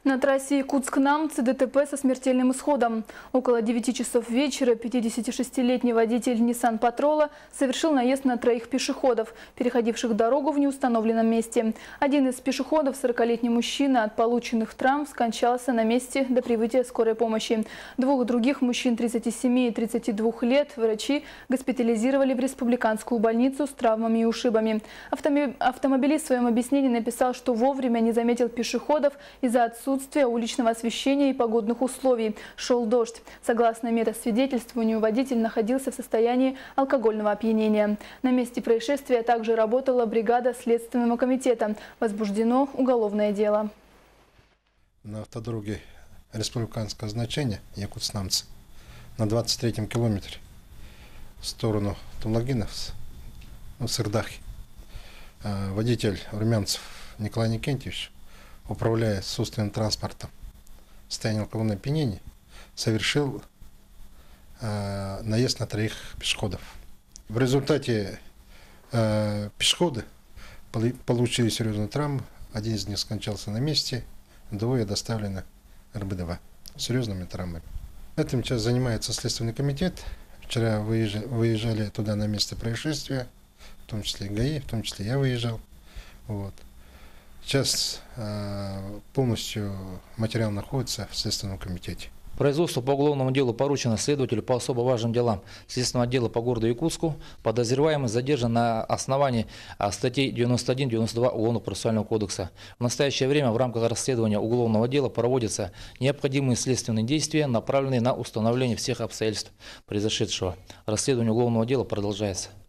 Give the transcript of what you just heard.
На трассе Якутск-Намцы ДТП со смертельным исходом. Около 9 часов вечера 56-летний водитель Nissan Patrol совершил наезд на троих пешеходов, переходивших дорогу в неустановленном месте. Один из пешеходов, 40-летний мужчина, от полученных травм скончался на месте до прибытия скорой помощи. Двух других мужчин 37 и 32 лет врачи госпитализировали в республиканскую больницу с травмами и ушибами. Автомобилист в своем объяснении написал, что вовремя не заметил пешеходов из-за отсутствия уличного освещения и погодных условий. Шел дождь. Согласно медосвидетельствованию, водитель находился в состоянии алкогольного опьянения. На месте происшествия также работала бригада Следственного комитета. Возбуждено уголовное дело. На автодороге республиканского значения Якутск-Намцы на 23-м километре в сторону Тумлагинов, Сырдахи, водитель Румянцев Николай Никентьевич, управляя собственным транспортом в состоянии алкогольного опьянения, совершил наезд на троих пешеходов. В результате пешеходы получили серьезные травмы. Один из них скончался на месте, двое доставлены в РБДВ с серьезными травмами. Этим сейчас занимается Следственный комитет. Вчера выезжали туда на место происшествия, в том числе ГАИ, в том числе я выезжал. Вот. Сейчас полностью материал находится в Следственном комитете. Производство по уголовному делу поручено следователю по особо важным делам Следственного отдела по городу Якутску. Подозреваемый задержан на основании статей 91-92 Уголовно-процессуального кодекса. В настоящее время в рамках расследования уголовного дела проводятся необходимые следственные действия, направленные на установление всех обстоятельств произошедшего. Расследование уголовного дела продолжается.